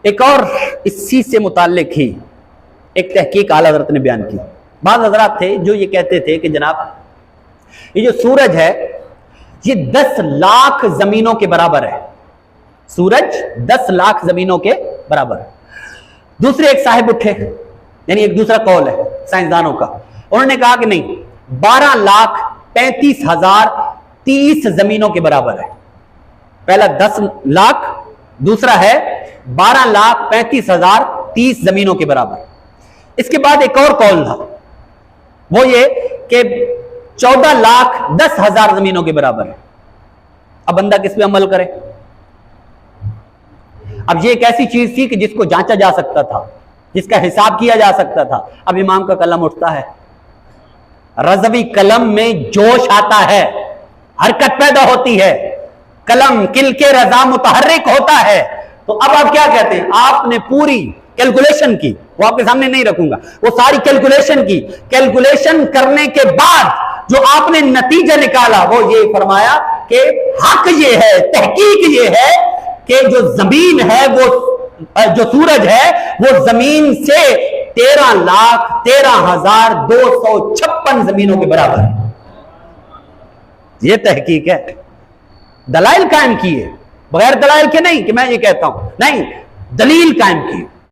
एक और इस चीज से मुताल्लिक ही एक तहकीक आला हज़रत ने बयान की। बाद हज़रात थे जो ये कहते थे कि जनाब ये जो सूरज है ये 10 लाख जमीनों के बराबर है। सूरज 10 लाख जमीनों के बराबर है। दूसरे एक साहिब उठे, यानी एक दूसरा कौल है साइंसदानों का, उन्होंने कहा कि नहीं, 12,35,030 जमीनों के बराबर है। पहला 10 लाख, दूसरा है 12,35,030 जमीनों के बराबर। इसके बाद एक और कौल था, वो ये कि 14,10,000 जमीनों के बराबर है। अब बंदा किस पे अमल करे? अब ये एक ऐसी चीज थी कि जिसको जांचा जा सकता था, जिसका हिसाब किया जा सकता था। अब इमाम का कलम उठता है, रज़वी कलम में जोश आता है, हरकत पैदा होती है, कलम किल के रजा मुतहर्रिक होता है। तो अब आप क्या कहते हैं? आपने पूरी कैलकुलेशन की, वो आपके सामने नहीं रखूंगा, वो सारी कैलकुलेशन की, कैलकुलेशन करने के बाद जो आपने नतीजा निकाला वो ये फरमाया कि हक ये है, तहकीक ये है कि जो जमीन है, वो जो सूरज है, वो जमीन से 13,13,256 जमीनों के बराबर है। ये तहकीक है। दलाइल कायम किए, बगैर दलाइल के नहीं कि मैं ये कहता हूं, नहीं, दलील कायम की।